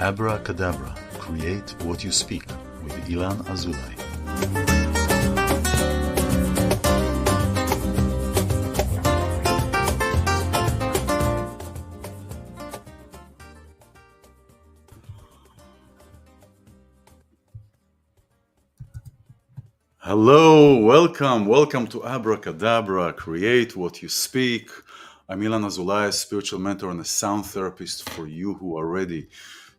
Abracadabra, create what you speak with iLan Azoulai. Hello, welcome to Abracadabra, create what you speak. I'm iLan Azoulai, a spiritual mentor and a sound therapist for you who are ready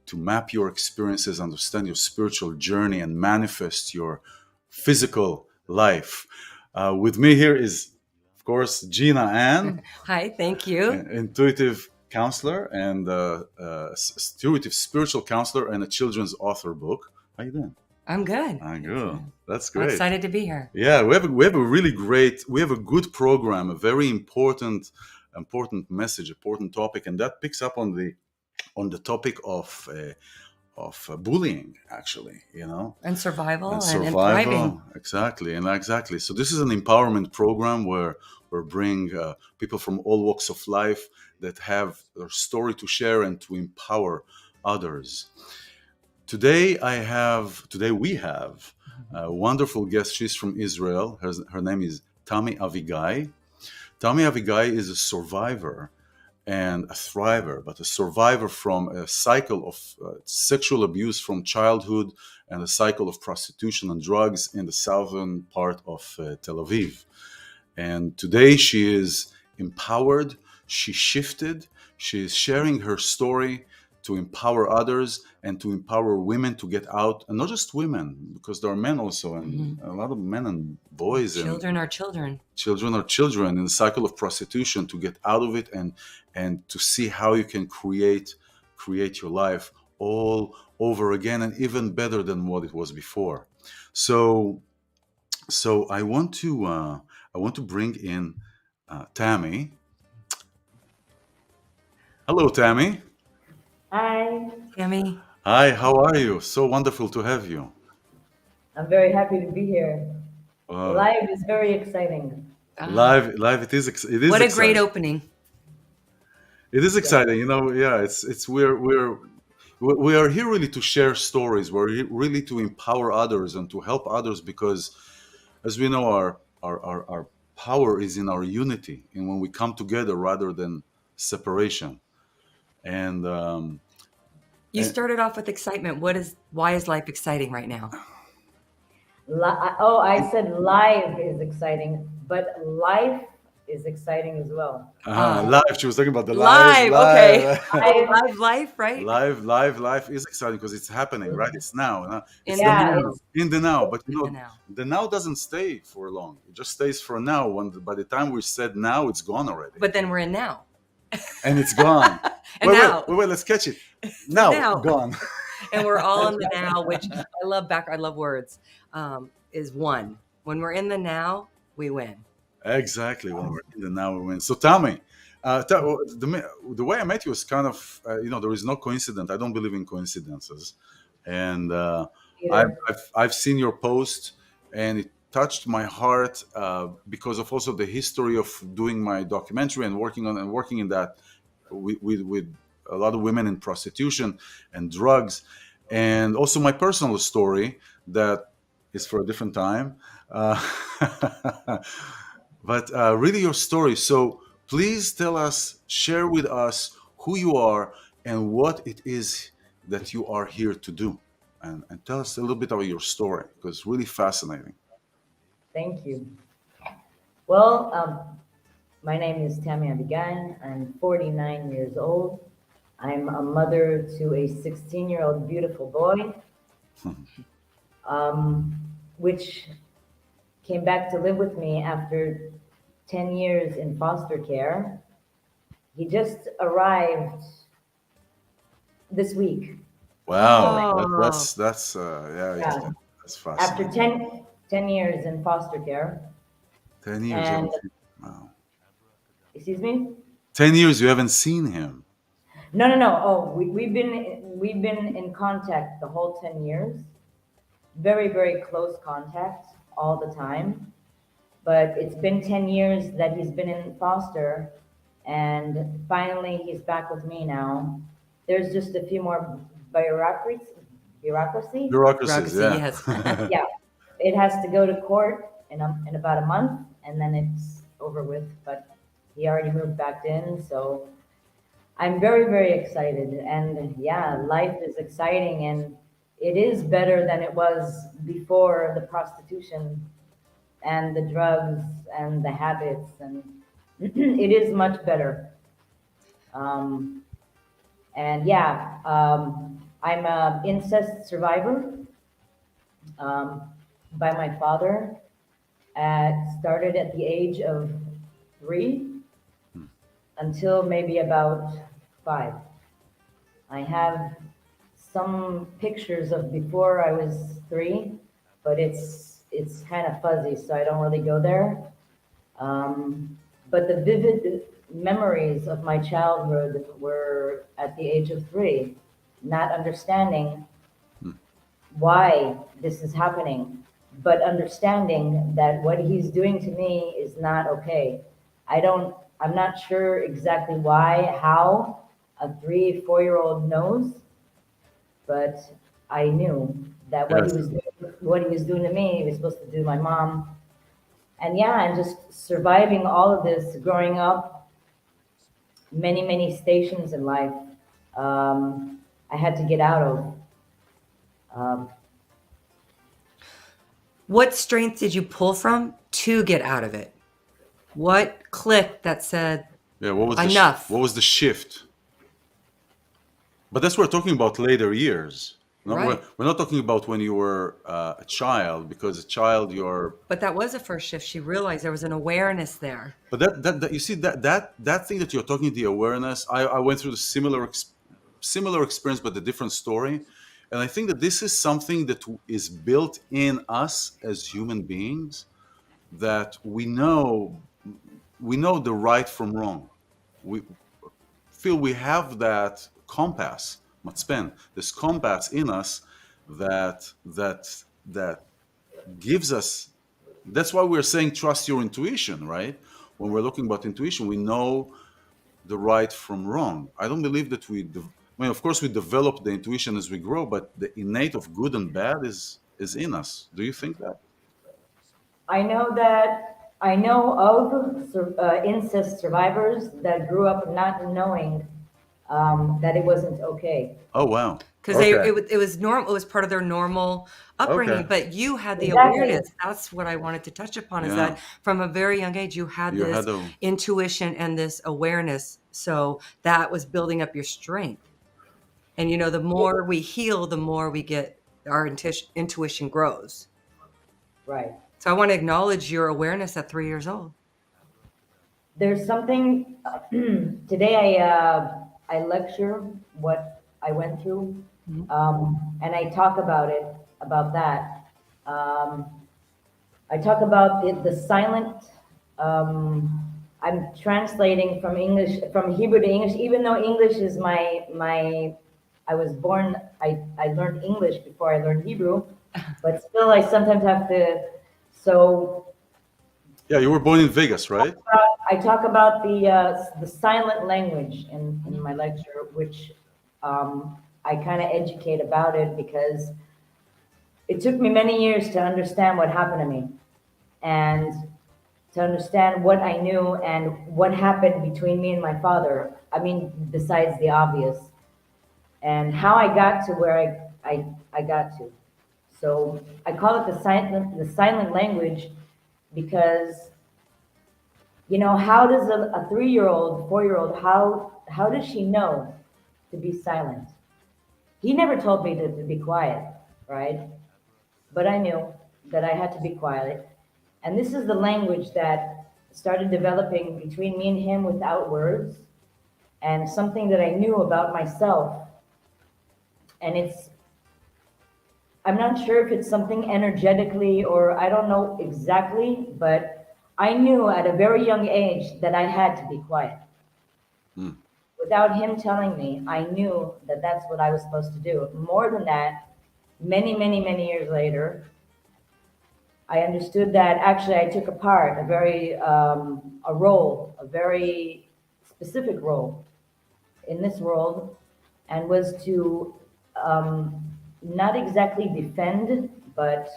to map your experiences, understand your spiritual journey, and manifest your physical life. With me here is, of course, Gina Ann. Hi, thank you. Intuitive counselor and intuitive spiritual counselor and a children's author book. How you doing? I'm good. I'm good. That's great. I'm excited to be here. Yeah, we have a really great, we have a good program, a very important message, important topic, and that picks up on the topic of bullying, actually, And survival and survival. thriving. Exactly. So this is an empowerment program where we bring people from all walks of life that have their story to share and to empower others. Today we have a wonderful guest. She's from Israel. Her name is Tami Aviguy. Tami Aviguy is a survivor and a thriver, but a survivor from a cycle of sexual abuse from childhood and a cycle of prostitution and drugs in the southern part of Tel Aviv. And today she is empowered, she shifted, she is sharing her story to empower others and to empower women to get out, and not just women, because there are men also, and a lot of men and boys. Children are children. Children are children in the cycle of prostitution, to get out of it and to see how you can create your life all over again and even better than what it was before. So I want to bring in Tami. Hello, Tami. Hi. Tami. Hi, how are you? So wonderful to have you. I'm very happy to be here. Live is very exciting. Live, it is What a exciting. great opening. It is exciting, it's we are here really to share stories. We're here really to empower others and to help others, because as we know, our power is in our unity and when we come together rather than separation. And You started off with excitement. Why is life exciting right now? I said live is exciting, but life is exciting as well. Live, she was talking about the Live, okay. Live. Life, right? Live is exciting because it's happening, right? It's now. It's Yeah, in the now. But In the now. the now doesn't stay for long. It just stays for now. By the time we said now, it's gone already. But then we're in now. And it's gone. And now. Wait, let's catch it. Now, Now. gone. And we're all in the now, which I love words, is one. When we're in the now, we win. Exactly. When we're in the now, we win. So tell me, the way I met you is kind of, there is no coincidence. I don't believe in coincidences. And I've seen your post and it touched my heart because of also the history of doing my documentary and working in that with a lot of women in prostitution and drugs, and also my personal story that is for a different time. But really your story. So please share with us who you are and what it is that you are here to do. And tell us a little bit about your story, because it's really fascinating. Thank you. Well, my name is Tami Aviguy. I'm 49 years old. I'm a mother to a 16-year-old beautiful boy, which came back to live with me after 10 years in foster care. He just arrived this week. Wow, Oh. that's Yeah. that's After fascinating. 10 years in foster care. 10 years. And, Wow. excuse me? 10 years you haven't seen him. No. Oh, we've been in contact the whole 10 years. Very, very close contact all the time. But it's been 10 years that he's been in foster, and finally he's back with me now. There's just a few more bureaucracy. Bureaucracy. Bureaucracies, Bureaucracy, yeah. yes. Yeah, it has to go to court in about a month, and then it's over with. But he already moved back in, so I'm very, very excited. And yeah, life is exciting, and it is better than it was before the prostitution and the drugs and the habits, and it is much better. Um, and yeah, I'm a incest survivor um, by my father. Started at the age of 3 until maybe about 5. I have some pictures of before I was 3, but it's kind of fuzzy, so I don't really go there. But the vivid memories of my childhood were at the age of 3, not understanding why this is happening, but understanding that what he's doing to me is not okay. I'm not sure exactly why, how a 3, 4-year-old knows, but I knew that Yes. what he was doing to me, he was supposed to do to my mom. And yeah, and just surviving all of this, growing up, many, many stations in life, I had to get out of. Um, What strength did you pull from to get out of it? What clicked that said, Yeah, what was enough? what was the shift? But that's what we're talking about later years. Right. We're not talking about when you were a child, because a child you're. But that was a first shift. She realized there was an awareness there. But that you see that thing that you're talking, the awareness. I went through the similar experience, but a different story, and I think that this is something that is built in us as human beings, that we know the right from wrong. We feel we have that compass, matzpen, this compass in us that gives us. That's why we're saying trust your intuition, right? When we're looking about intuition, we know the right from wrong. I don't believe that I mean, of course, we develop the intuition as we grow, but the innate of good and bad is in us. Do you think that? I know of incest survivors that grew up not knowing that it wasn't okay. Oh wow. Because Okay. it was normal. It was part of their normal upbringing. Okay. But you had the Exactly. awareness. That's what I wanted to touch upon. Is Yeah. that from a very young age you had You this had a. intuition and this awareness. So that was building up your strength. And the more we heal, the more we get our intuition grows. Right. So I want to acknowledge your awareness at 3 years old. There's something today. I lecture what I went through, and I talk about it about that. Um, I talk about the silent. I'm translating from English, from Hebrew to English, even though English is my. I was born. I learned English before I learned Hebrew, but still, I sometimes have to. So Yeah, you were born in Vegas, right? I talk about the silent language in my lecture, which I kind of educate about it because it took me many years to understand what happened to me and to understand what I knew and what happened between me and my father. I mean, besides the obvious, and how I got to where I got to. So I call it the silent language because how does a 3-year-old, 4-year-old, how does she know to be silent? He never told me to be quiet, right? But I knew that I had to be quiet. And this is the language that started developing between me and him without words, and something that I knew about myself. And I'm not sure if it's something energetically or I don't know exactly, but I knew at a very young age that I had to be quiet. Hmm. Without him telling me, I knew that that's what I was supposed to do. More than that, many, many, many years later, I understood that actually I took a part, a role, a very specific role in this world, and was to not exactly defend, but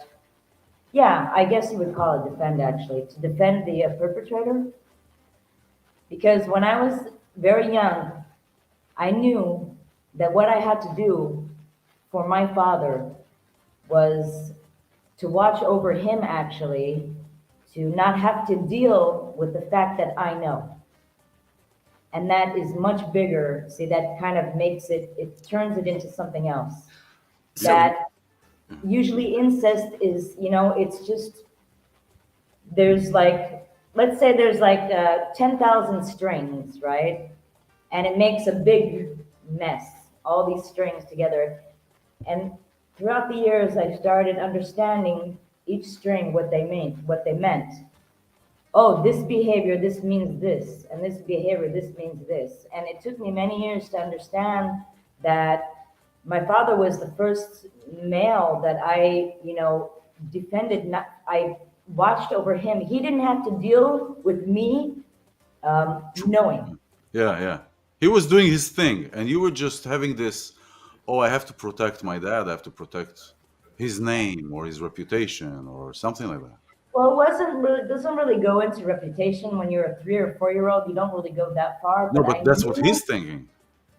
yeah, I guess you would call it defend actually, to defend the perpetrator. Because when I was very young, I knew that what I had to do for my father was to watch over him actually, to not have to deal with the fact that I know. And that is much bigger. See, that kind of makes it, it turns it into something else. Yeah. So, That usually incest is, it's just, there's like, let's say there's like 10,000 strings, right? And it makes a big mess, all these strings together. And throughout the years, I started understanding each string what they meant. Oh, this behavior, this means this, and this behavior, this means this. And it took me many years to understand that my father was the first male that I, defended. Not, I watched over him. He didn't have to deal with me knowing. Yeah, yeah. He was doing his thing, and you were just having this, oh, I have to protect my dad, I have to protect his name or his reputation or something like that. Well, it wasn't really doesn't really go into reputation when you're a 3 or 4 year old. You don't really go that far. No, But but I that's what knew, he's thinking.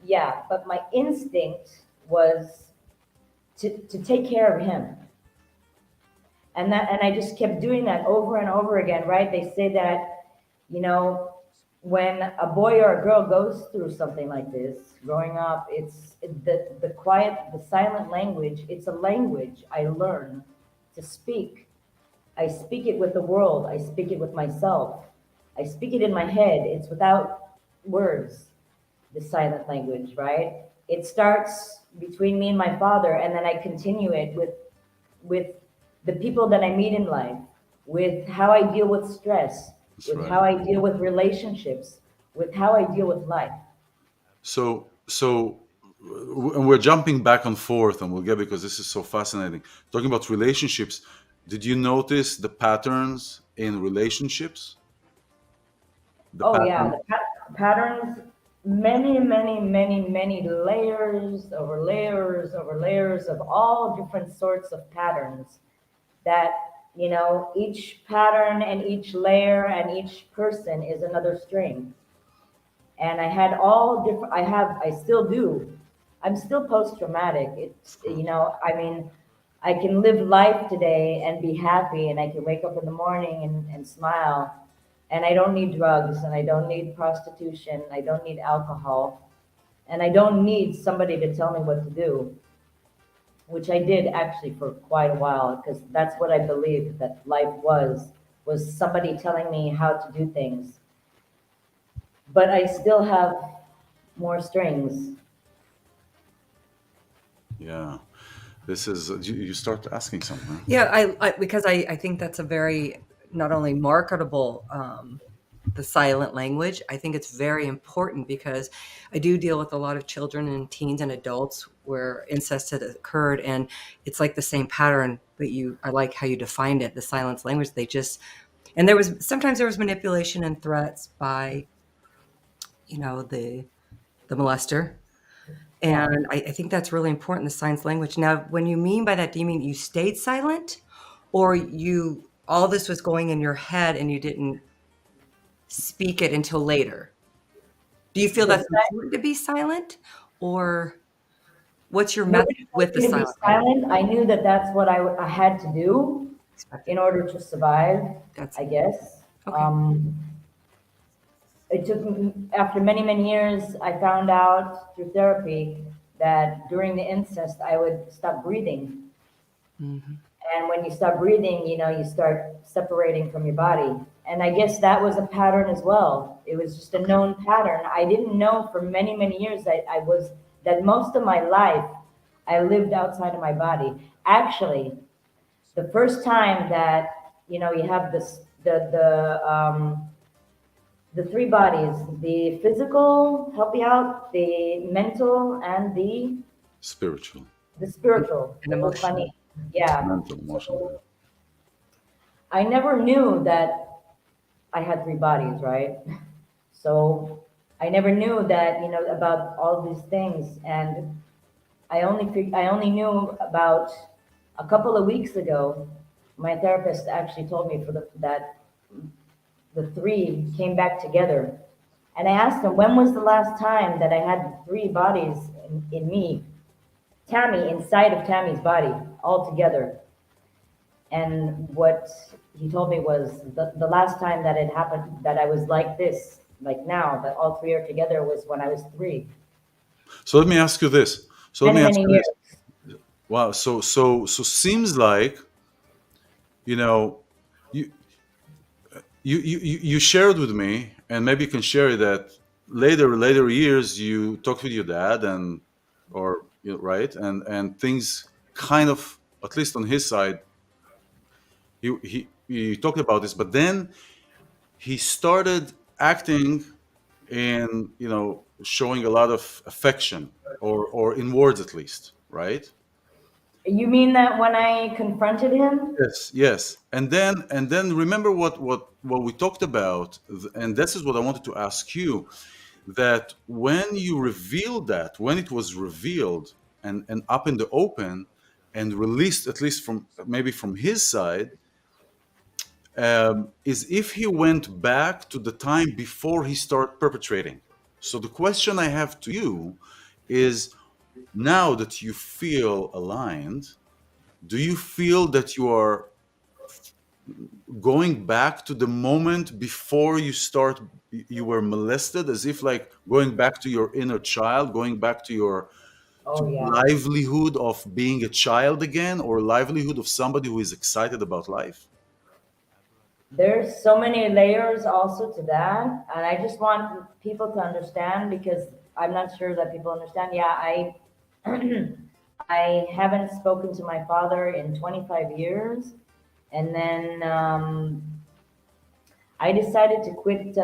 yeah. But my instinct was to take care of him, and I just kept doing that over and over again. Right? They say that, you know, when a boy or a girl goes through something like this, growing up, it's the quiet, the silent language. It's a language I learn to speak. I speak it with the world. I speak it with myself. I speak it in my head. It's without words, the silent language, right? It starts between me and my father, and then I continue it with the people that I meet in life, with how I deal with stress, That's with right. how I deal with relationships, with how I deal with life. And we're jumping back and forth, and we'll get because this is so fascinating. Talking about relationships, did you notice the patterns in relationships? The Oh yeah, pattern. the patterns, many, many, many, many layers over layers over layers of all different sorts of patterns that, each pattern and each layer and each person is another string. And I had all different, I still do. I'm still post-traumatic. It's, Of course. I mean, I can live life today and be happy, and I can wake up in the morning and smile. And I don't need drugs, and I don't need prostitution, I don't need alcohol, and I don't need somebody to tell me what to do, which I did actually for quite a while, because that's what I believed that life was somebody telling me how to do things. But I still have more strings. Yeah. This is you start asking something. yeah, because I think that's a very not only marketable the silent language. I think it's very important because I do deal with a lot of children and teens and adults where incest had occurred, and it's like the same pattern. But I like how you defined it, the silence language. They just and there was sometimes there was manipulation and threats by the molester. Yeah. And I think that's really important, the signs language. Now, when you mean by that, do you mean you stayed silent or you all this was going in your head and you didn't speak it until later? Do you feel The that's si- important to be silent or what's your method Nobody with told the me to be silent language? silent. I knew that that's what I had to do Expected. in order to survive, That's I guess. okay. It took me, after many, many years, I found out through therapy that during the incest, I would stop breathing. Mhm. And when you stop breathing, you start separating from your body. And I guess that was a pattern as well. It was just a Okay. known pattern. I didn't know for many, many years that most of my life I lived outside of my body. Actually, the first time that, you have this, the three bodies, the physical, help you out, the mental, and Spiritual, the spiritual, And the emotional. ruchani. Yeah. mental, emotional. So I never knew that I had three bodies, right? So I never knew that, about all these things. And I only knew about a couple of weeks ago. My therapist actually told me that the three came back together. And I asked him, when was the last time that I had three bodies in me, Tami inside of Tammy's body, all together? And what he told me was the last time that it happened, that I was like this, like now, that all three are together, was when I was three, So let me ask you this. So let many, me ask many you years. this. Wow. So seems like, you know, you you shared with me, and maybe you can share that later years you talked with your dad, and or right, and things kind of, at least on his side, he talked about this, but then he started acting in, showing a lot of affection, or in words at least, right? You mean that when I confronted him? Yes, yes. And then remember what we talked about, and this is what I wanted to ask you, that when you revealed that, when it was revealed and up in the open and released, at least from maybe from his side, is if he went back to the time before he started perpetrating. So the question I have to you is, now that you feel aligned, do you feel that you are going back to the moment before you were molested, as if like going back to your inner child, going back to your Oh yeah. livelihood of being a child again, or livelihood of somebody who is excited about life? There's so many layers also to that, and I just want people to understand, because I'm not sure that people understand. Yeah, I I haven't spoken to my father in 25 years, and then I decided to quit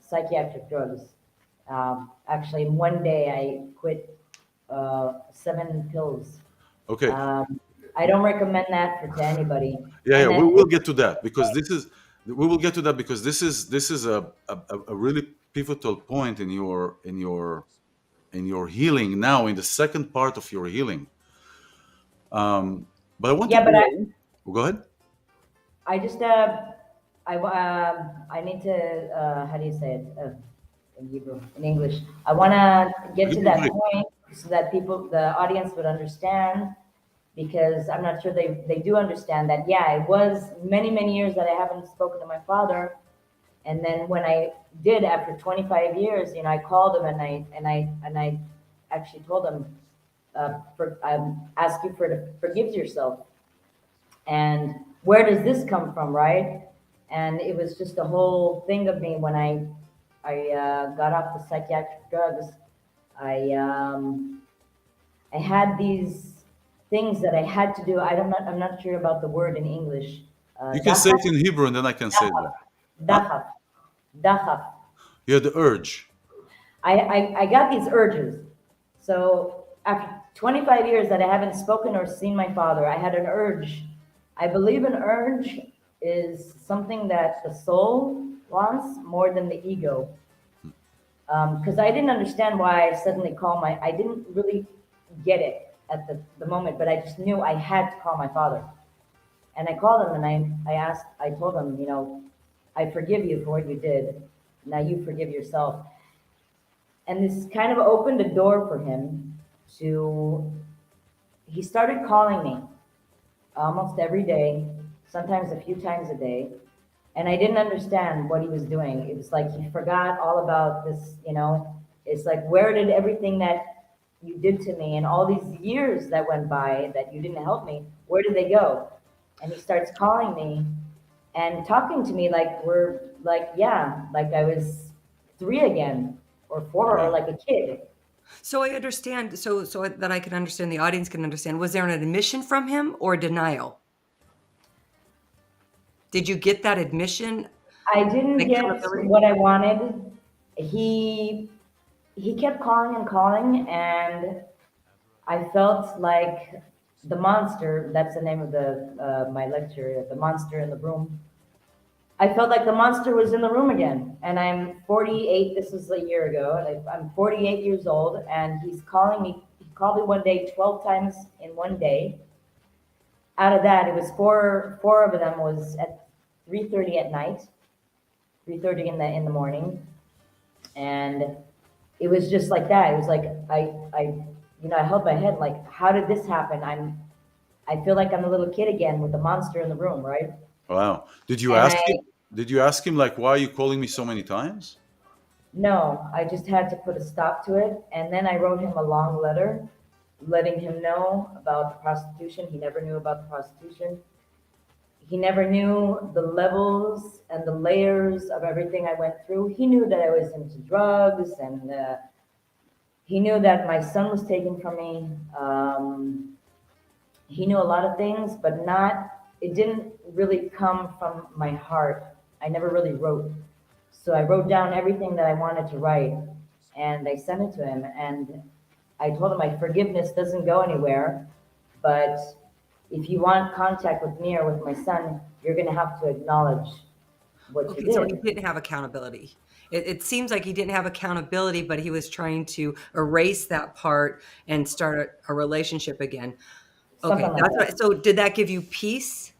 psychiatric drugs. Actually, one day I quit 7 pills. Okay. Um, I don't recommend that to anybody. Yeah, yeah, And we then will get to that, because this is a really pivotal point in your healing now, in the second part of your healing. But I want to yeah, but go. Go ahead. I just I need to how do you say it in Hebrew, in English? I want to get to Give me a that break. point so that the audience would understand, because I'm not sure they do understand that. Yeah, it was many many years that I haven't spoken to my father, and then when I did, after 25 years, I called him, and I actually told him, ask you for to forgive yourself, and where does this come from, right? And it was just a whole thing of me when I got off the psychiatric drugs. I had these things that I had to do. I'm not sure about the word in English. You can say Dachaf, it in Hebrew, and then I can say it back. Huh? dachaf, dachaf. You had the urge. I got these urges. So after 25 years that I haven't spoken or seen my father, I had an urge. I believe an urge is something that the soul wants more than the ego. Because I didn't understand why I suddenly I didn't really get it at the moment, but I just knew I had to call my father. And I called him, and I told him, I forgive you for what you did. Now you forgive yourself. And this kind of opened a door for him to, he started calling me almost every day, sometimes a few times a day. And I didn't understand what he was doing. It was like he forgot all about this. It's like, where did everything that you did to me and all these years that went by that you didn't help me, where did they go? And he starts calling me and talking to me like yeah, like I was three again, or four, or Wow. like a kid. So I understand, so that I can understand, the audience can understand. Was there an admission from him or denial? Did you get that admission I didn't and get accountability? what I wanted. He he kept calling and calling, and I felt like the monster. That's the name of the my lecture, the monster in the room. I felt like the monster was in the room again, and I'm 48. This was a year ago. I'm 48 years old, and he's calling me. He called me one day 12 times in one day. Out of that, it was four of them was at 3:30 at night, 3:30 in the morning, and it was just like that. It was like I held my head like, how did this happen? I feel like I'm a little kid again with the monster in the room, right? Wow. Did you And ask him? Did you ask him like, why are you calling me so many times? no, I just had to put a stop to it, and then I wrote him a long letter letting him know about the prostitution. He never knew about the prostitution. He never knew the levels and the layers of everything I went through. He knew that I was into drugs, and he knew that my son was taken from me. He knew a lot of things, but it didn't really come from my heart. I never really wrote. So I wrote down everything that I wanted to write, and I sent it to him. And I told him my forgiveness doesn't go anywhere, but if you want contact with me or with my son, you're going to have to acknowledge what you Okay, so he did. didn't have accountability. It seems like he didn't have accountability, but he was trying to erase that part and start a relationship again. Okay, Something like that's that. right. So did that give you peace?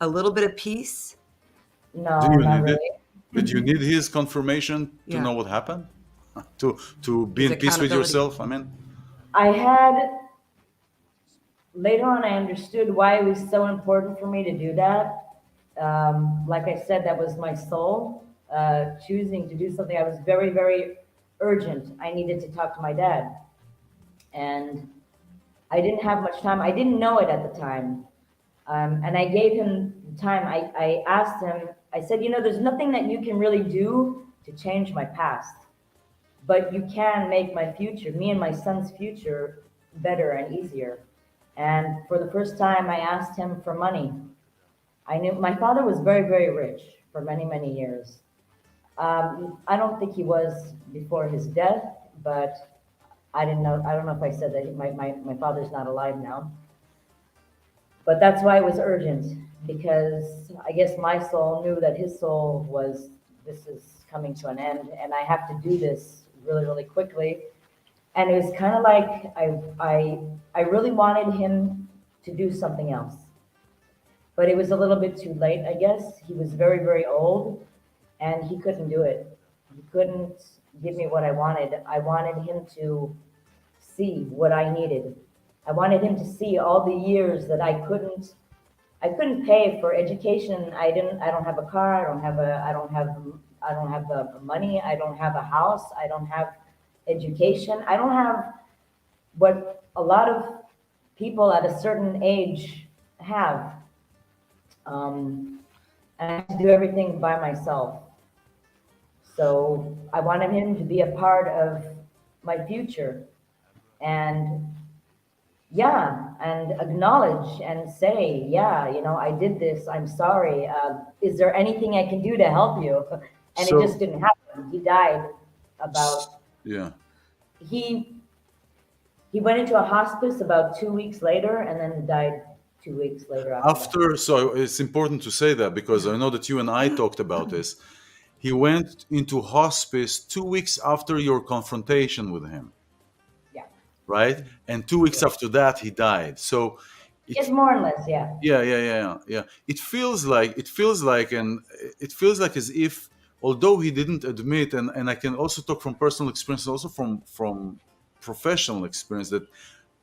A little bit of peace? Do No, you not need it? really. Did you need his confirmation to Yeah. know what happened? To be His in peace with accountability. yourself? I mean, I had, later on, I understood why it was so important for me to do that. Like I said, that was my soul choosing to do something. I was very, very urgent. I needed to talk to my dad. And I didn't have much time. I didn't know it at the time. And I gave him time. I asked him, I said, there's nothing that you can really do to change my past, but you can make my future, me and my son's future, better and easier. And for the first time, I asked him for money. I knew my father was very, very rich for many, many years. I don't think he was before his death, but I didn't know. I don't know if I said that my father's not alive now. But that's why it was urgent, because I guess my soul knew that his soul was, this is coming to an end, and I have to do this really, really quickly. And it was kind of like I really wanted him to do something else, but it was a little bit too late, I guess. He was very, very old, and he couldn't do it. He couldn't give me what I wanted. I wanted him to see what I needed. I wanted him to see all the years that I couldn't pay for education. I don't have a car. I don't have the money. I don't have a house. I don't have education. I don't have what a lot of people at a certain age have. And I have to do everything by myself. So I wanted him to be a part of my future, and yeah, and acknowledge and say, yeah, I did this. I'm sorry. Is there anything I can do to help you? And it just so didn't happen. He died about yeah. he he went into a hospice about 2 weeks later, and then died 2 weeks later after that. So it's important to say that because I know that you and I talked about this. He went into hospice 2 weeks after your confrontation with him, Yeah, right? And 2 weeks yeah. after that, he died. So It's it, more or less, yeah. yeah. It feels like as if, although he didn't admit, and I can also talk from personal experience, also from professional experience, that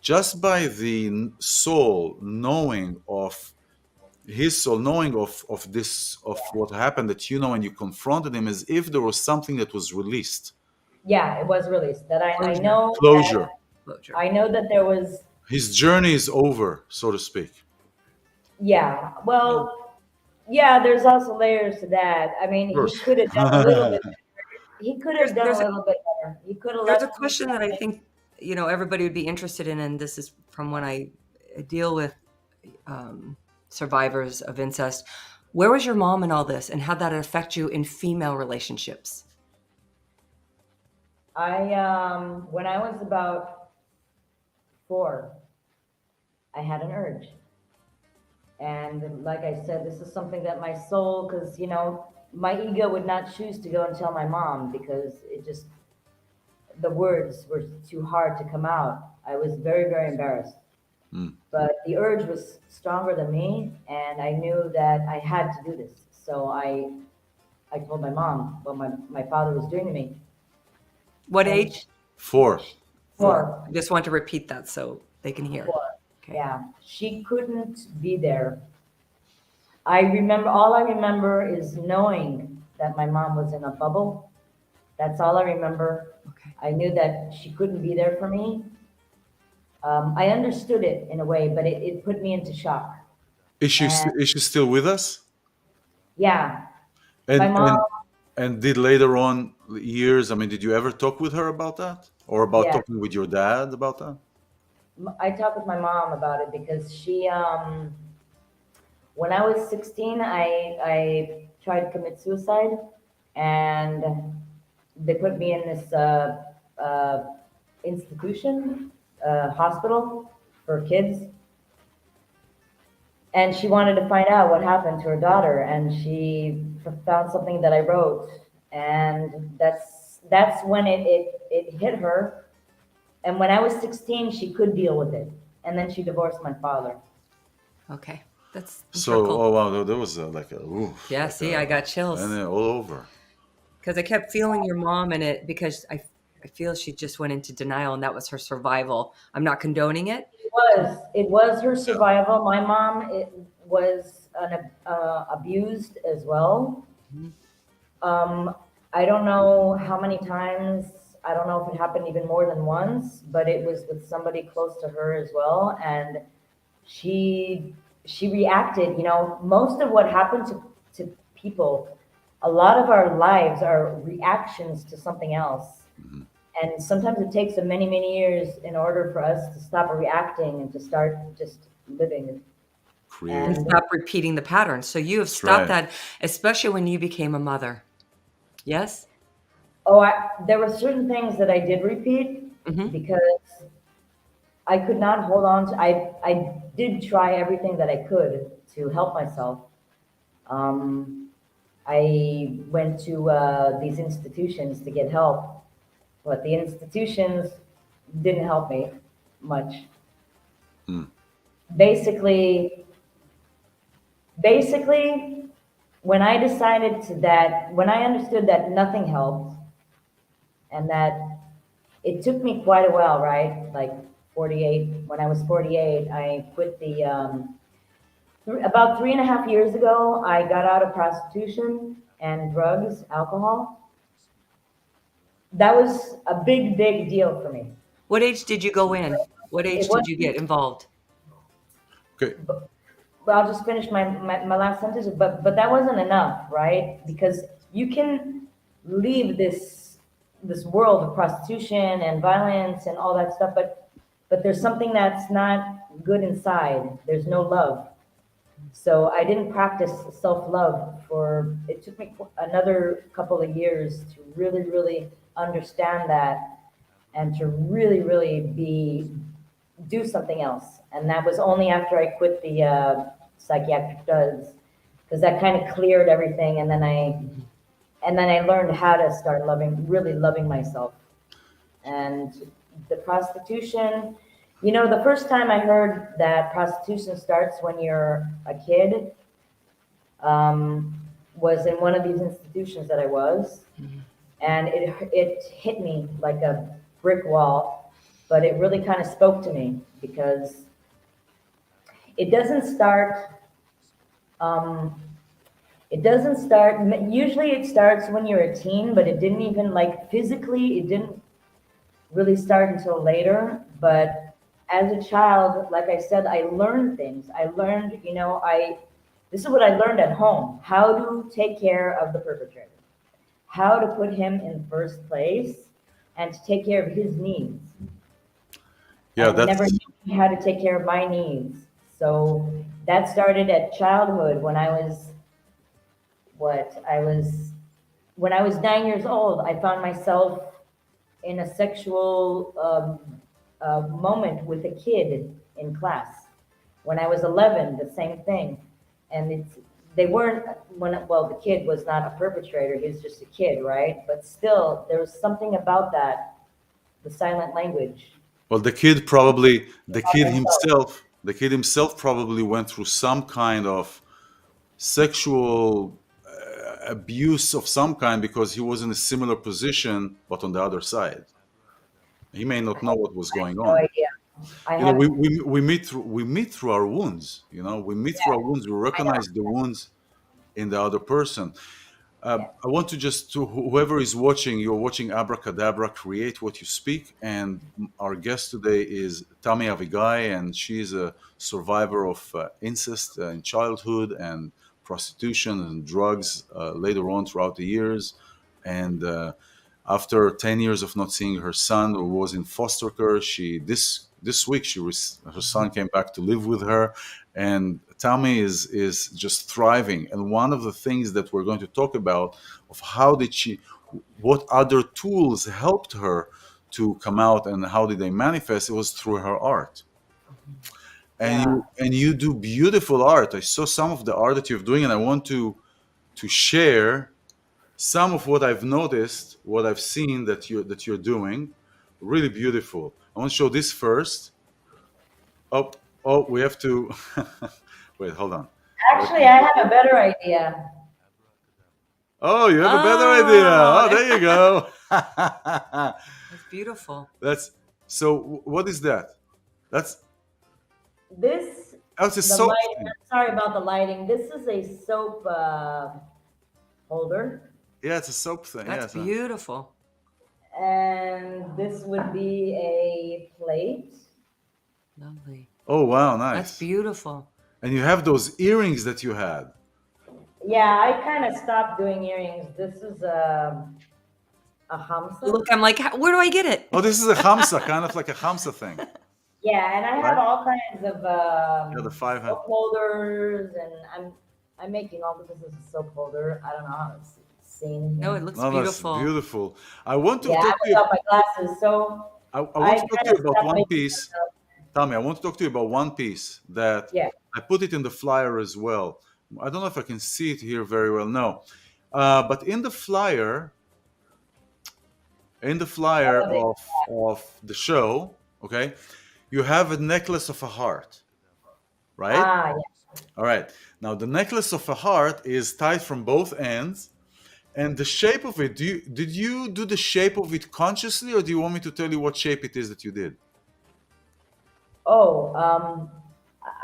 just by the soul knowing of his soul knowing of this, of what happened, that and you confronted him, as if there was something that was released. Yeah, it was released. That I Closure. know that Closure. Closure. I know that there was, His journey is over, so to speak. yeah. Yeah, Well, yeah, there's also layers to that. I mean, of he course. could have done a little bit. He could There's have done a there's a little bit better. He could have there's a left me question that I something. think everybody would be interested in, and this is from when I deal with survivors of incest. Where was your mom in all this, and how did that affect you in female relationships? When I was about 4, I had an urge. And like I said, this is something that my soul, because, my ego would not choose to go and tell my mom, because the words were too hard to come out. I was very, very embarrassed. Mm. But the urge was stronger than me, and I knew that I had to do this. So I told my mom what my father was doing to me. What And age? 4. 4. 4, I just want to repeat that so they can hear. 4, Okay. yeah. She couldn't be there. All I remember is knowing that my mom was in a bubble. That's all I remember. Okay. I knew that she couldn't be there for me. I understood it in a way, but it put me into shock. And Is she still with us? yeah, my And mom, and and did later on years, I mean, did you ever talk with her about that? Or about yeah, talking with your dad about that? I talked with my mom about it because when I was 16, I tried to commit suicide, and they put me in this uh, institution, hospital for kids. And she wanted to find out what happened to her daughter, and she found something that I wrote, and that's when it hit her. And when I was 16, she could deal with it, and then she divorced my father. Okay. That's So, circle. oh wow, there was like a oof, Yeah, like see, I a, got and chills then all over. because I kept feeling your mom in it because I feel she just went into denial and that was her survival. I'm not condoning it. It was her Yeah. survival. My mom was abused as well. Mhm. Um, I don't know how many times. I don't know if it happened even more than once, but it was with somebody close to her as well. And she she reacted. Most of what happened to people, a lot of our lives are reactions to something else. Mhm. And sometimes it takes many, many years in order for us to stop reacting and to start just living. And Creating. And stop repeating the patterns. So you have That's stopped right. that, especially when you became a mother. Yes? there were certain things that I did repeat Hmm. because I could not hold on to. I did try everything that I could to help myself. Um, I went to these institutions to get help, but the institutions didn't help me much. Mm. Basically, basically, when I understood that nothing helped, and that it took me quite a while, right? Like 48. When I was 48, I quit about 3.5 years ago, I got out of prostitution and drugs, alcohol. That was a big, big deal for me. What age did you go in? What It age did you wasn't, get involved? Okay. well, I'll just finish my last sentence, but that wasn't enough, right? Because you can leave this world of prostitution and violence and all that stuff, but there's something that's not good inside. There's no love. So I didn't practice self-love for, it took me another couple of years to really, really understand that, and to really, really do something else. And that was only after I quit the psychiatric drugs, because that kind of cleared everything. And then I learned how to start really loving myself. And the prostitution, the first time I heard that prostitution starts when you're a kid, um, was in one of these institutions that I was, Mhm. and it hit me like a brick wall, but it really kind of spoke to me because it doesn't start. Um, it doesn't start. Usually, it starts when you're a teen, but it didn't even, like, physically. It didn't really start until later. But as a child, like I said, I learned things. I learned, this is what I learned at home: how to take care of the perpetrator, how to put him in first place, and to take care of his needs. Yeah, I never that's knew how to take care of my needs. So that started at childhood when I was what I was when I was 9 years old. I found myself in a sexual moment with a kid in class. When I was 11, the same thing. And they weren't, well, the kid was not a perpetrator, he was just a kid, right? But still, there was something about that, the silent language. Well, the by kid himself. himself, the kid himself probably went through some kind of sexual abuse of some kind because he was in a similar position, but on the other side. He may not know what was going No on. idea. I You know, have, we meet through our wounds. You know, we meet through our wounds. We I know. recognize the wounds in the other person. Yeah. I want to just to whoever is watching, you're watching Abracadabra, create what you speak. And our guest today is Tami Aviguy, and she's a survivor of incest in childhood and prostitution and drugs later on throughout the years. And after 10 years of not seeing her son, who was in foster care, this week her son came back to live with her, and Tami is just thriving. And one of the things that we're going to talk about of how did she, what other tools helped her to come out, and how did they manifest? It was through her art. And Yeah. you do beautiful art. I saw some of the art that you're doing, and I want to share some of what I've noticed, what I've seen that you're doing. Really beautiful. I want to show this first. Oh, we have to wait. Hold on. Actually, I have a better idea. Oh, you have a better idea. Oh, Oh, there you go. that's beautiful. That's so. What is that? That's This, that's a the soap lighting, thing. I'm sorry about the lighting. This is a soap holder. Yeah, it's a soap thing. Yeah. That's beautiful. And this would be a plate. Lovely. Oh wow, That's nice. beautiful. And you have those earrings that you had. Yeah, I kind of stopped doing earrings. This is a hamsa. Look, I'm like, where do I get it? Oh, this is a hamsa, kind of like a hamsa thing, Yeah, and I have right? all kinds of Yeah, the five hand. soap holders, and I'm making all this as a soap holder. I don't know how it's seen No, here. it looks No, that's beautiful. beautiful. I want to Yeah, talk I to you. without my glasses, so I want I to talk to kind you of about stopped one making piece. myself. Tommy, I want to talk to you about one piece that Yeah. I put it in the flyer as well. I don't know if I can see it here very well. No, but in the flyer Oh, of the show, okay, you have a necklace of a heart, right? ah, yeah. All right. Now the necklace of a heart is tied from both ends, and the shape of it. Did you do the shape of it consciously, or do you want me to tell you what shape it is that you did? Oh,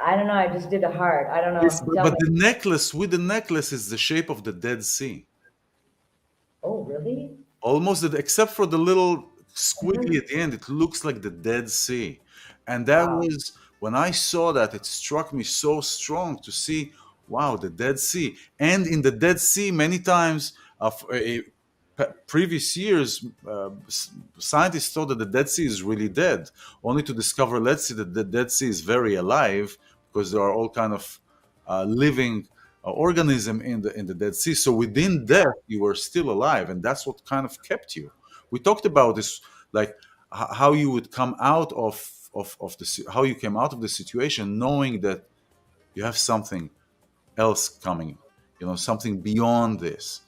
I don't know. I just did a heart. I don't Yes, know. Tell but me. the necklace with the necklace is the shape of the Dead Sea. Oh, really? Almost, except for the little Hmm. squiggly at the end, it looks like the Dead Sea. And that Wow. was when I saw that, it struck me so strong to see, wow, the Dead Sea. And in the Dead Sea, many times of previous years, scientists thought that the Dead Sea is really dead, only to discover, let's see, that the Dead Sea is very alive because there are all kind of living organism in the Dead Sea. So within death, you were still alive, and that's what kind of kept you. We talked about this, like how you would come out of how you came out of the situation, knowing that you have something else coming, something beyond this.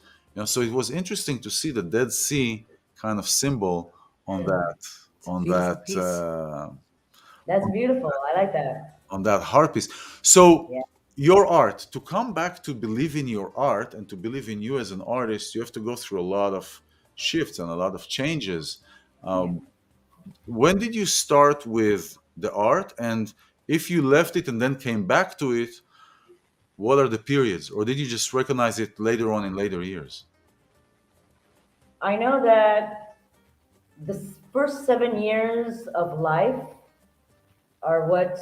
So it was interesting to see the Dead Sea kind of symbol on Hmm. that It's a on beautiful that piece. That's beautiful. I like that. on that heart piece. So Yeah. your art, to come back to believe in your art and to believe in you as an artist, you have to go through a lot of shifts and a lot of changes. Yeah. Um, when did you start with the art? And if you left it and then came back to it, what are the periods? Or did you just recognize it later on in later years? I know that the first 7 years of life are what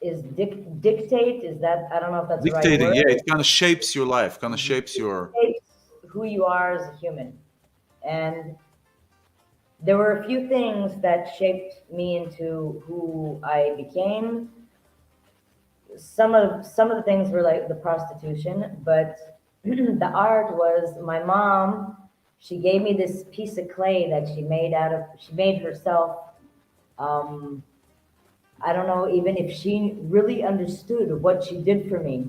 is dictate. Is that, I don't know if that's the right Dictating, word. yeah, it kind of shapes your life, kind of Mhm. shapes your. Shapes who you are as a human. And there were a few things that shaped me into who I became. Some of the things were like the prostitution, but the art was my mom. She gave me this piece of clay that she made herself. Um, I don't know even if she really understood what she did for me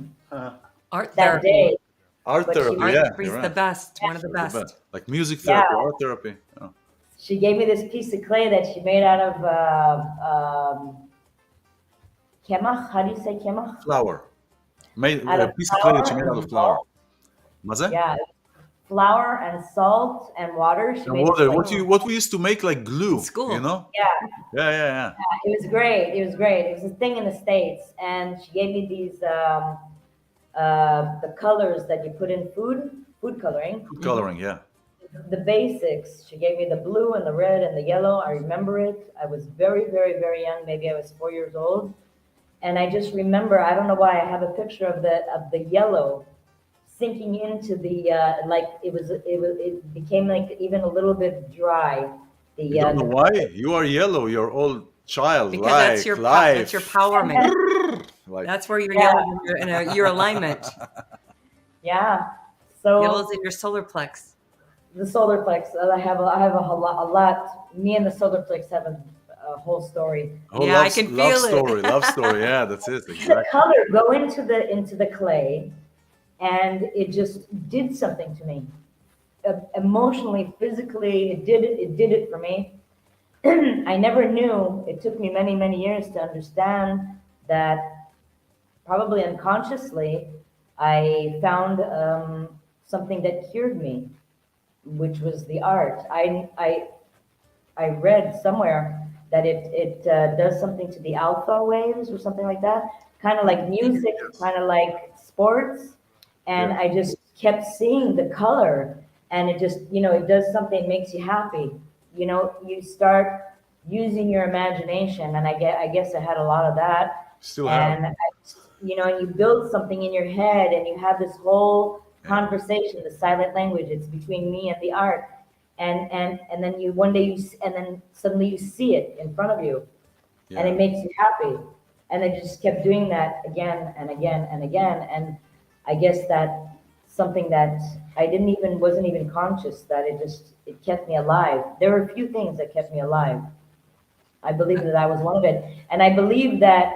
Art that therapy. day, Art but she therapy, Art yeah, therapy you're is the right. best. One of the It's the best. best. Like music yeah. therapy, art therapy. Yeah. she gave me this piece of clay that she made out of kemach. How do you say kemach? Flour. Made Out a of piece of clay that she flour made out and of flour. salt. Maze? Yeah, flour and salt and water. She And made this water. like, What we used to make like In glue, you school. know? yeah, Yeah. it was great. It was great. It was a thing in the States. And she gave me these, the colors that you put in food coloring, Food coloring, yeah. the basics. She gave me the blue and the red and the yellow. I remember it. I was very, very, very young. Maybe I was 4 years old. And I just remember, I don't know why, I have a picture of the yellow sinking into the like it became like even a little bit dry. You don't know The why? color. You are yellow. You're all Because that's childlike, your that's your life. empowerment. Like, That's where you're Yeah, yellow in your alignment. yeah. Yellow's So in your solar plex. the solar plex, I have a lot. Me and the solar plex have a whole story. oh, Yeah, I can love feel it. story, love story. Yeah, that's it. The Exactly. color go into the clay, and it just did something to me, emotionally, physically. It did it for me. I never knew. It took me many, many years to understand that, probably unconsciously, I found something that cured me, which was the art. I read somewhere that it does something to the alpha waves or something like that, kind of like music, Yes. kind of like sports. And Yeah. I just kept seeing the color, and it just, it does something, makes you happy. You start using your imagination, and I guess I had a lot of that. Still have. And and you build something in your head, and you have this whole Yeah. conversation, the silent language. It's between me and the art, and then you one day and then suddenly you see it in front of you, and Yeah. it makes you happy. And I just kept doing that again and again and again. And I guess that something that I didn't even wasn't even conscious, that it kept me alive. There were a few things that kept me alive. I believe that I was one of it. And I believe that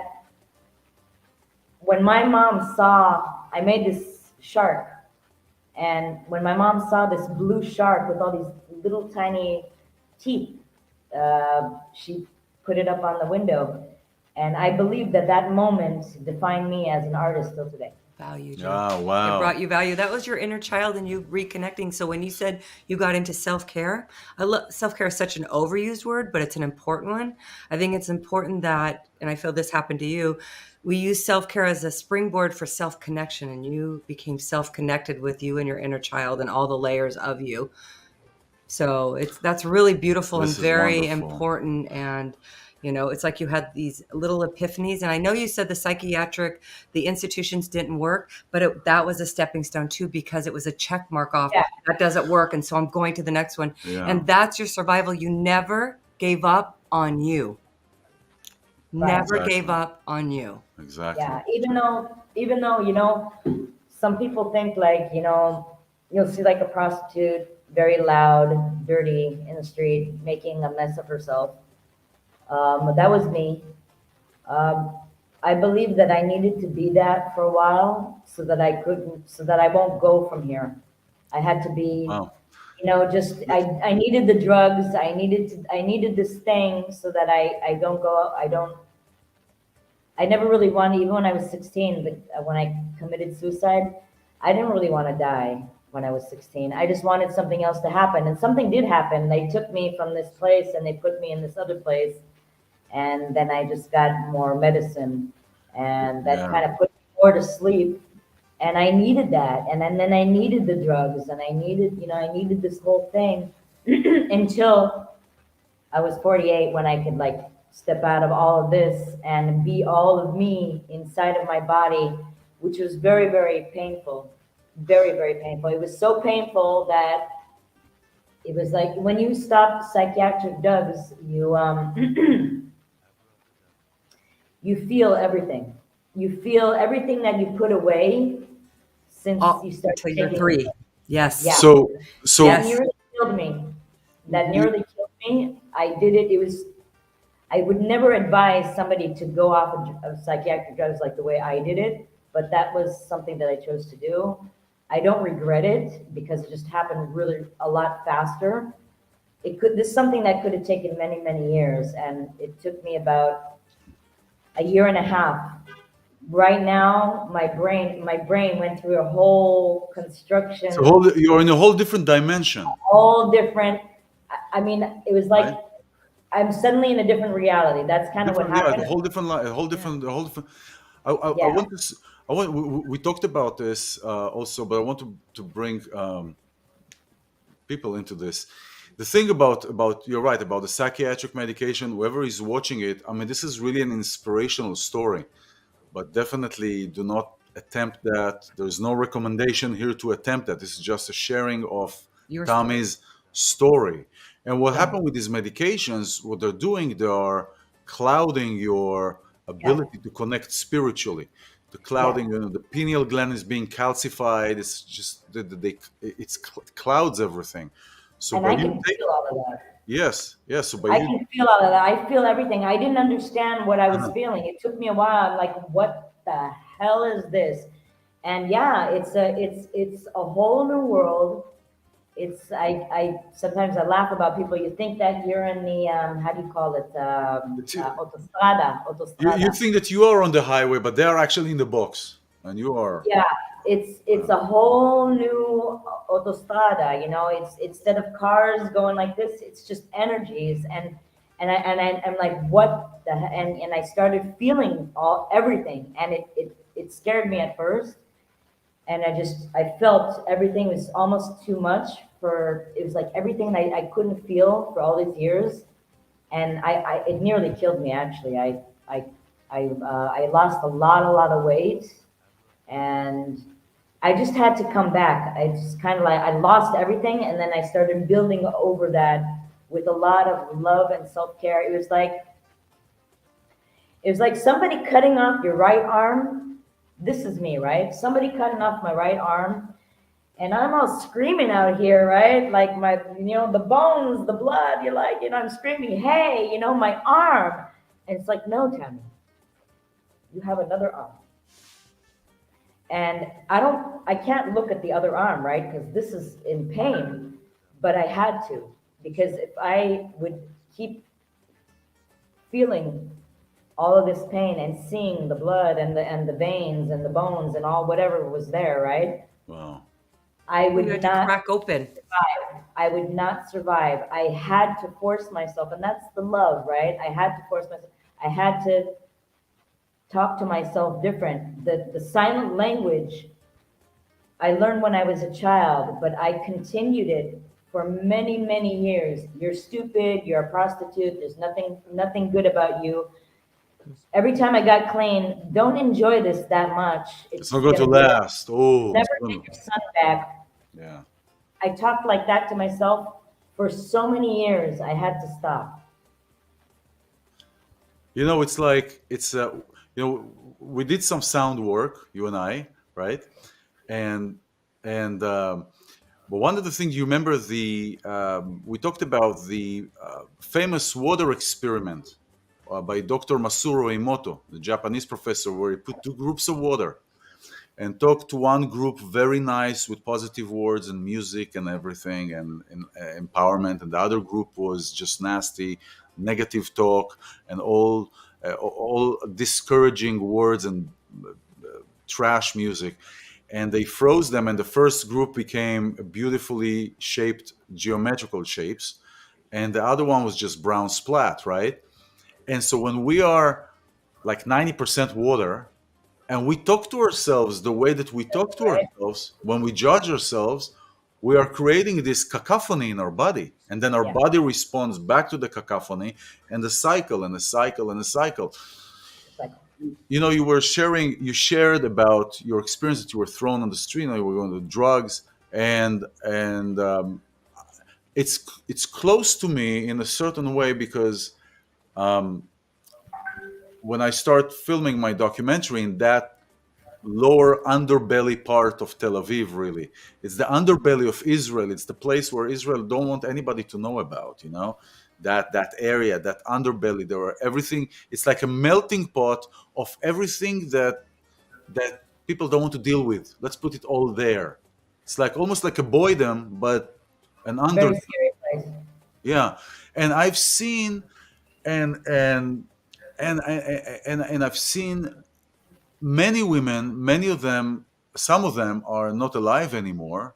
when my mom saw, I made this shark, and when my mom saw this blue shark with all these little tiny teeth, she put it up on the window. And I believe that that moment defined me as an artist till today. Valued you. Ah, It wow. brought you value. That was your inner child and you reconnecting. So when you said you got into self-care, I love self-care is such an overused word, but it's an important one. I think it's important that, and I feel this happened to you, we use self-care as a springboard for self-connection, and you became self-connected with you and your inner child and all the layers of you. So that's really beautiful and This is very wonderful. important. And, it's like you had these little epiphanies. And I know you said the institutions didn't work, but that was a stepping stone too, because it was a check mark off. Yeah, That doesn't work. And so I'm going to the next one. Yeah. And that's your survival. You never gave up on you. right. Never gave Exactly. up on you. Exactly. Yeah, even though some people think, like, you'll see like a prostitute, very loud, dirty in the street, making a mess of herself. That was me. Um, I believe that I needed to be that for a while, so that I won't go from here. I had to be, Wow. just I needed the drugs. I needed this thing so that I don't go. I never really wanted, even when I was 16, when I committed suicide, I didn't really want to die when I was 16. I just wanted something else to happen. And something did happen. They took me from this place and they put me in this other place. And then I just got more medicine. And that Yeah. kind of put me more to sleep. And I needed that. And then I needed the drugs. And I needed this whole thing until I was 48, when I could, like, step out of all of this and be all of me inside of my body, which was very, very painful. Very, very painful. It was so painful that it was like when you stop psychiatric drugs, you feel everything. You feel everything that you put away since Oh, you started until you're taking it. 3. Yes. Yeah. So That Yes. nearly killed me. That you, nearly killed me. I did it. I would never advise somebody to go off of psychiatric drugs like the way I did it, but that was something that I chose to do. I don't regret it because it just happened really a lot faster. this is something that could have taken many, many years, and it took me about a year and a half. Right now, my brain went through a whole So construction, you're in a whole different dimension, all different. I mean, it was like right? I'm suddenly in a different reality. That's kind of what Different, yeah, happened. a whole different, Yeah. a whole different. I Yeah, want to, I want. We talked about this also, but I want to bring people into this. The thing about you're right about the psychiatric medication. Whoever is watching it, I mean, this is really an inspirational story. But definitely do not attempt that. There's no recommendation here to attempt that. This is just a sharing of Your story. Tami's story. And what yeah, happened with these medications, what they're doing, they are clouding your yeah, ability to connect spiritually. The yeah. clouding, the pineal gland is being calcified. It's just clouds everything. So And by I you can take, feel all of that. yes, yes. So by I you, can feel all of that. I feel everything. I didn't understand what I was uh-huh. feeling. It took me a while. I'm like, what the hell is this? And yeah, it's a whole new world. It's I sometimes I laugh about people. You think that you're in the how do you call it, You autostrada. think that you are on the highway, but they are actually in the box, and you are. Yeah, it's a whole new autostrada. You know, it's instead of cars going like this, it's just energies, I'm like, what the and I started feeling everything, and it scared me at first, and I felt everything was almost too much for it was like everything I couldn't feel for all these years, and I it nearly killed me actually. I lost a lot of weight, and I just had to come back. I just kind of like I lost everything, and then I started building over that with a lot of love and self care. It was like somebody cutting off your right arm. This is me, right? Somebody cutting off my right arm, and I'm all screaming out here, right? Like the bones, the blood. You're like, I'm screaming, hey, my arm, and it's like, no, Tammy, you have another arm. And I can't look at the other arm, right? Because this is in pain, but I had to, because if I would keep feeling all of this pain and seeing the blood and the veins and the bones and all whatever was there, right? Wow. I Well, you would had to not crack open. survive. I would not survive. I had to force myself, and that's the love, right? I had to force myself. I had to talk to myself different. The silent language I learned when I was a child, but I continued it for many, many years. You're stupid, you're a prostitute, there's nothing good about you. Every time I got clean, don't enjoy this that much. It's It's not going to gonna be like last. Oh, never get your son back. yeah. I talked like that to myself for so many years. I had to stop. It's like we did some sound work, you and I, right? And and but one of the things you remember we talked about the famous water experiment by Dr. Masuro Emoto, the Japanese professor, where he put two groups of water and talked to one group very nice with positive words and music and everything and empowerment, and the other group was just nasty, negative talk and all discouraging words and trash music. And they froze them, and the first group became beautifully shaped geometrical shapes, and the other one was just brown splat, right? And so when we are like 90% water and we talk to ourselves the way that we talk to Right? ourselves, when we judge ourselves, we are creating this cacophony in our body. And then our Yeah. body responds back to the cacophony, and the cycle and the cycle and the cycle. It's like, You shared about your experience that you were thrown on the street, and you were going to drugs, and it's close to me in a certain way because um, when I start filming my documentary in that lower underbelly part of Tel Aviv, really. It's the underbelly of Israel. It's the place where Israel don't want anybody to know about, that area, that underbelly. There are everything. It's like a melting pot of everything that people don't want to deal with. Let's put it all there. It's like almost like a boydom, but an under. very scary place. Yeah, and I've seen and and and I've seen many women, many of them, some of them are not alive anymore.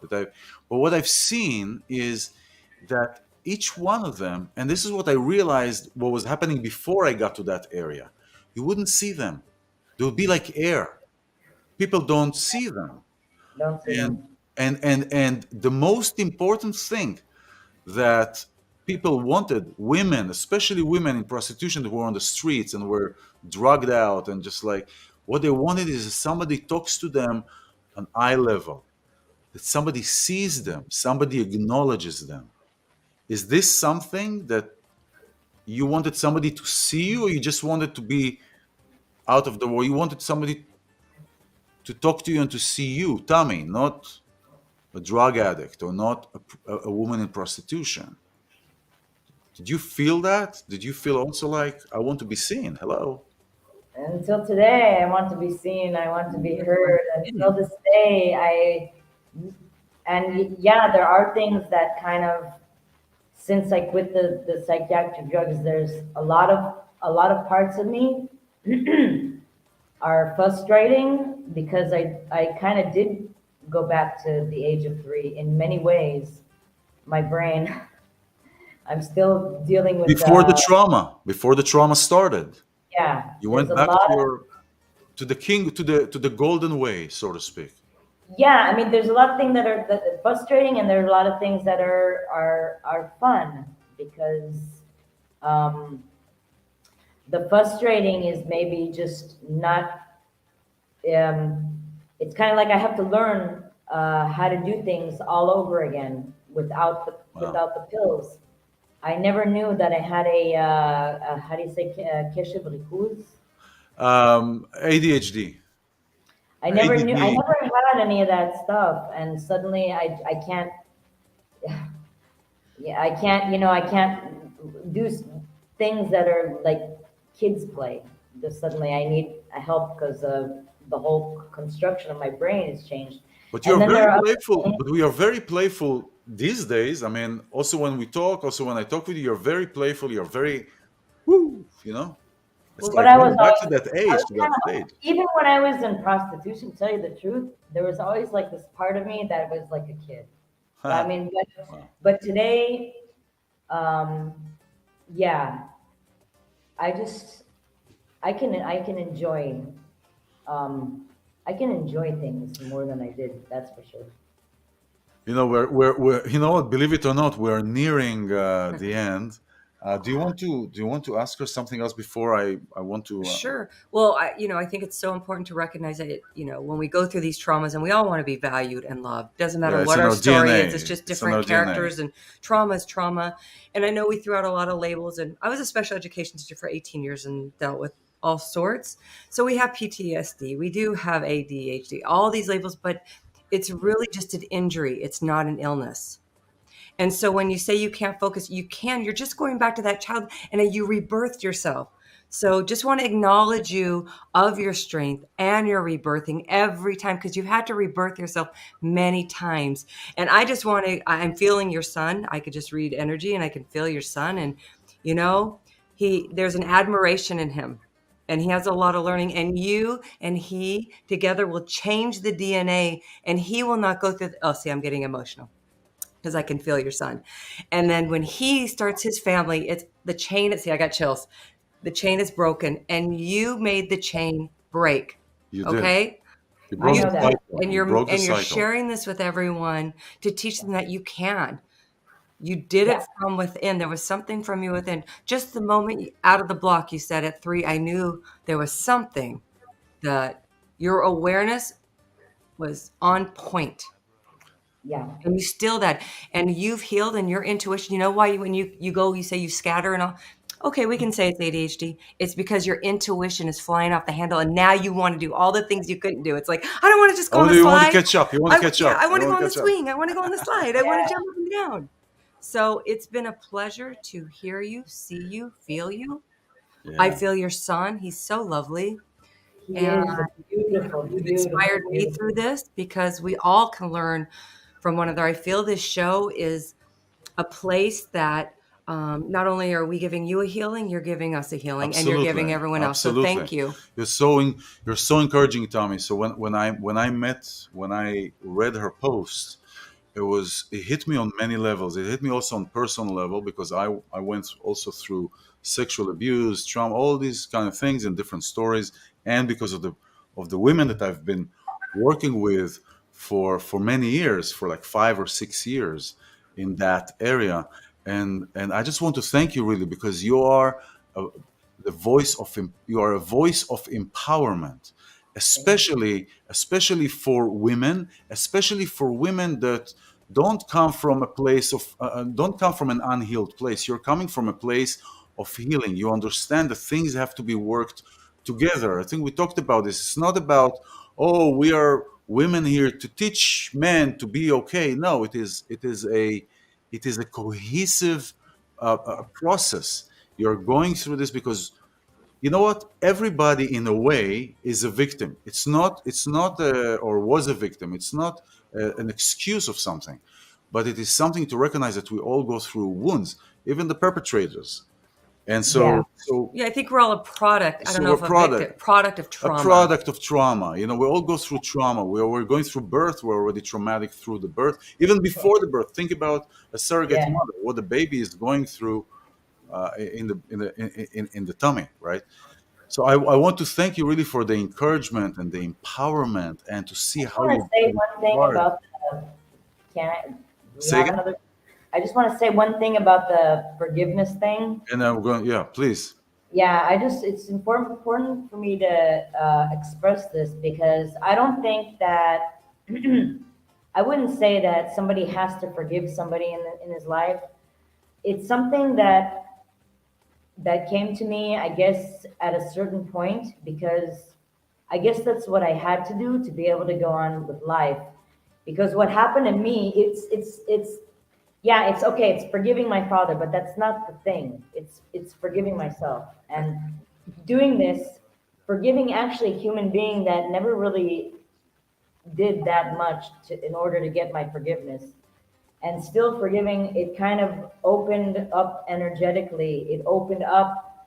That I, but what I've seen is that each one of them, and this is what I realized what was happening before I got to that area, you wouldn't see them. They would be like air. People don't see them. Don't see And them. and the most important thing that people wanted, women, especially women in prostitution, that were on the streets and were drugged out, and just like, what they wanted is somebody talks to them on eye level, that somebody sees them, somebody acknowledges them. Is this something that you wanted somebody to see you, or you just wanted to be out of the world? You wanted somebody to talk to you and to see you, Tommy, not a drug addict or not a woman in prostitution. Did you feel that? Did you feel also like, I want to be seen? Hello. Until today, I want to be seen. I want to be heard. Until this day, and yeah, there are things that kind of, since I quit the psychiatric drugs, there's a lot of parts of me are frustrating because I kind of did go back to the age of 3 in many ways. My brain, I'm still dealing with Before the trauma started, yeah, you there's went a back lot to of, your to the king to the golden way, so to speak. yeah, I mean, there's a lot of things that are frustrating, and there's a lot of things that are fun because um, the frustrating is maybe just not. Um, it's kind of like I have to learn how to do things all over again without the Wow. without the pills. I never knew that I had a how do you say keshev rikuz? ADHD, I never knew. I ADD. never had any of that stuff, and suddenly I can't. Yeah, I can't. I can't do things that are like kids play. Just suddenly I need a help because the whole construction of my brain has changed. But And you're then very there are other playful. things. But we are very playful these days. I mean, also when we talk, also when I talk with you, you're very playful. You're very woo. It's Well, but like I was going back to always, that I age, was to kind that of, stage. even when I was in prostitution, to tell you the truth, there was always like this part of me that was like a kid. I mean, Wow. but today, um, yeah, I just, I can um, I can enjoy things more than I did. That's for sure. You know what? Believe it or not, we're nearing the end. Do you want to ask her something else before I want to? Sure. Well, I think it's so important to recognize that, when we go through these traumas, and we all want to be valued and loved. Doesn't matter Yeah, it's what in our our story is. It's DNA. just It's in different our DNA. characters, and trauma is trauma. And I know we threw out a lot of labels, and I was a special education teacher for 18 years and dealt with all sorts. So we have PTSD, we do have ADHD, all these labels, but it's really just an injury. It's not an illness. And so when you say you can't focus, you can. You're just going back to that child, and then you rebirthed yourself. So just want to acknowledge you of your strength and your rebirthing every time, because you've had to rebirth yourself many times. And I just want to, I'm feeling your son. I could just read energy and I can feel your son. And, you know, there's an admiration in him, and he has a lot of learning, and you and he together will change the DNA, and he will not go through. Oh, see, I'm getting emotional because I can feel your son. And then when he starts his family, it's the chain. See, I got chills. The chain is broken, and you made the chain break. You did. Okay. You I broke You know the that. cycle. and You you're broke the and you're cycle. sharing this with everyone to teach them that you can. You did Yeah. it from within. There was something from you within. Just the moment out of the block, you said at 3, I knew there was something that your awareness was on point. Yeah. And you still that, and you've healed, and your intuition. You know why when you go, you say you scatter and all. Okay, we can say it's ADHD. It's because your intuition is flying off the handle, and now you want to do all the things you couldn't do. It's like, I don't want to just go on Oh, the you want to slide. catch up. You want to catch Yeah, up. I You want to go want on to the catch up. swing. I want to go on the slide. I want to Yeah. jump up and down. So it's been a pleasure to hear you, see you, feel you. I Yeah. feel your son. He's so lovely, He and is a beautiful, you've beautiful, inspired me beautiful. through this because we all can learn from one another. I feel this show is a place that not only are we giving you a healing, you're giving us a healing, and you're Absolutely, giving everyone else. So absolutely. thank you. You're so encouraging, Tommy. So when I read her post, it hit me on many levels. It hit me also on personal level because I went also through sexual abuse, trauma, all these kind of things and different stories, and because of the women that I've been working with for many years, for like 5 or 6 years in that area, and I just want to thank you really because you are a, you are a voice of empowerment, especially for women, especially for women that don't come from a place of don't come from an unhealed place. You're coming from a place of healing. You understand that things have to be worked together. I think we talked about this. It's not about, oh, we are women here to teach men to be okay. No, it is a cohesive process. You're going through this because you know what? Everybody, in a way, is a victim. It's not or was a victim. It's not an excuse of something, but it is something to recognize that we all go through wounds, even the perpetrators. And Yeah. Yeah, I think we're all a product. I don't so know we're if a victim, product of a trauma. product of trauma. You know, we all go through trauma. We're going through birth. We're already traumatic through the birth, even before the birth. Think about a surrogate Yeah. mother, what the baby is going through in the tummy, right? So I want to thank you really for the encouragement and the empowerment and to I see just how want to you say work one thing hard. about the, can I, do we Say have again? another? I just want to say one thing about the forgiveness thing. And I'm going, yeah, please. Yeah, it's important for me to express this because I don't think that I wouldn't say that somebody has to forgive somebody in his life. It's something that came to me, I guess, at a certain point because I guess that's what I had to do to be able to go on with life. Because what happened to me, it's yeah, it's okay, it's forgiving my father, but that's not the thing. It's forgiving myself. And doing this, forgiving actually a human being that never really did that much in order to get my forgiveness. And still forgiving, it kind of opened up energetically. It opened up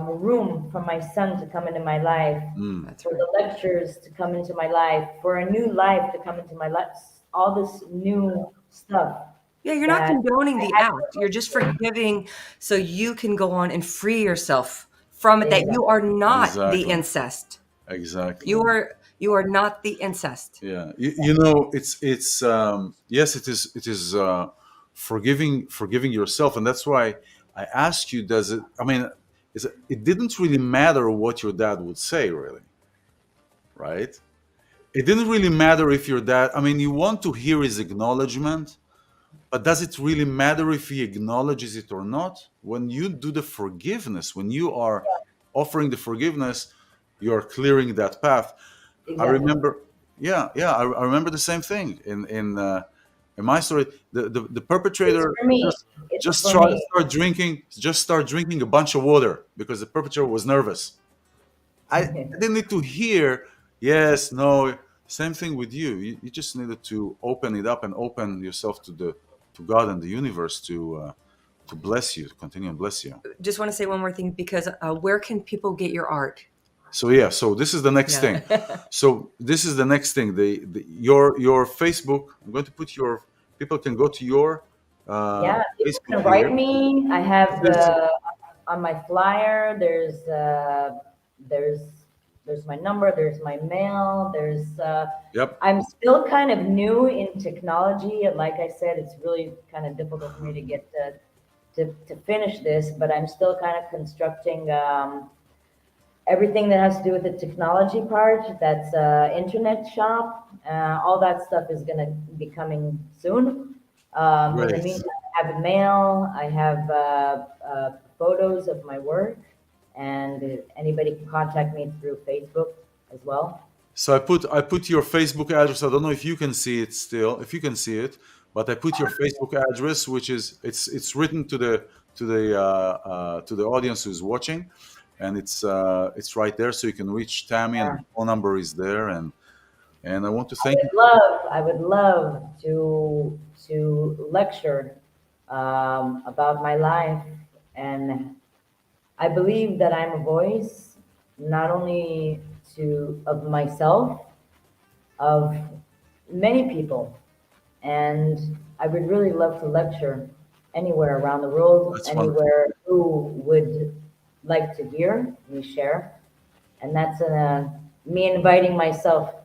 room for my son to come into my life, Mm, That's for right. the lectures to come into my life, for a new life to come into my life, all this new stuff Yeah, you're not that condoning I the had to act. You're go just through. forgiving so you can go on and free yourself from it, that Exactly. you are not the exactly. incest. Exactly. You are not the incest. Yeah. You know, it's yes, it is forgiving yourself, and that's why I asked you. Does it? I mean, it didn't really matter what your dad would say, really, right? It didn't really matter if your dad. I mean, you want to hear his acknowledgement, but does it really matter if he acknowledges it or not? When you do the forgiveness, when you are offering the forgiveness, you're clearing that path. I Exactly. remember, yeah, I remember the same thing in my story. The It's perpetrator for me. just It's for me. start drinking a bunch of water because the perpetrator was nervous. I didn't need to hear yes, no. Same thing with you. You just needed to open it up and open yourself to God and the universe to bless you, to continue and bless you. Just want to say one more thing because where can people get your art? So yeah, so this is the next Yeah. thing. So this is the next thing. Your Facebook. I'm going to put your people can go to your Yeah, people Facebook can here. write me. I have This is on my flyer. There's there's my number. There's my mail. yep. I'm still kind of new in technology, and like I said, it's really kind of difficult for me to get to finish this. But I'm still kind of constructing everything that has to do with the technology part. That's internet shop. All that stuff is going to be coming soon. In the Great. meantime, I have a mail. I have photos of my work, and anybody can contact me through Facebook as well. So I put your Facebook address. I don't know if you can see it still, if you can see it, but I put your Facebook address, which is it's written to the audience who's watching, and it's right there, so you can reach Tammy, and Yeah. the phone number is there, and I want to thank you. I would love to lecture about my life, and I believe that I'm a voice not only to of myself, of many people, and I would really love to lecture anywhere around the world, That's wonderful. anywhere who would like to hear me share, and that's me inviting myself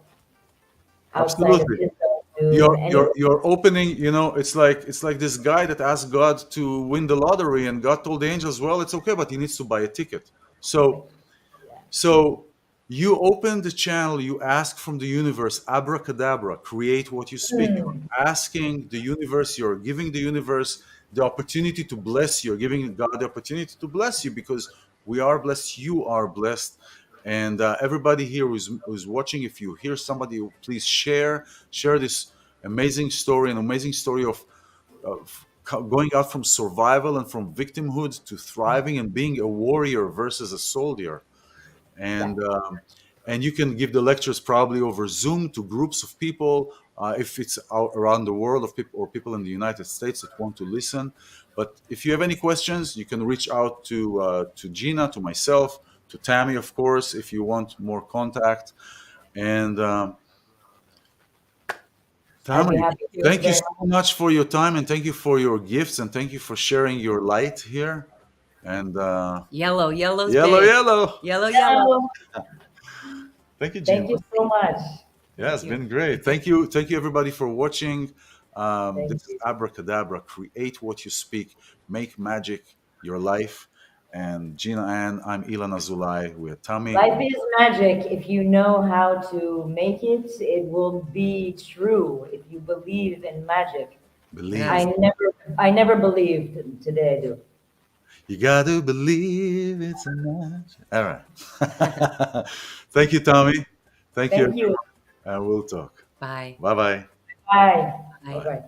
outside of Absolutely. Israel to You're anywhere. you're opening, it's like this guy that asked God to win the lottery, and God told the angels, well, it's okay, but he needs to buy a ticket. So Yeah. so you open the channel, you ask from the universe, abracadabra, create what you speak. You're Hmm. asking the universe, you're giving the universe the opportunity to bless you, you're giving God the opportunity to bless you, because we are blessed, you are blessed. And everybody here who's watching, if you hear somebody, please share this amazing story, an amazing story of going out from survival and from victimhood to thriving and being a warrior versus a soldier. Yeah. And you can give the lectures probably over Zoom to groups of people, if it's out around the world, of people or people in the United States that want to listen. But if you have any questions, you can reach out to Gina, to myself, to Tammy, of course, if you want more contact. And I'd be Tammy, happy You. to thank you very so much for your time, and thank you for your gifts, and thank you for sharing your light here. And Yellow, yellow's yellow, big. yellow. Yellow, yellow. much. Thank you, Gina. Thank you so much. Yeah, Thank it's you. been great. Thank you everybody for watching. Thank This is you. Abracadabra. Create what you speak. Make magic your life. And Gina Ann, I'm iLan Azoulai with Tami. Life is magic. If you know how to make it, it will be true. If you believe in magic. Believe Yes. it. I never believed. Today I do. You gotta believe it's a magic. All right. Thank you, Tommy. Thank you. Thank you. And we'll talk. Bye. Bye-bye. Bye. Bye Bye. bye.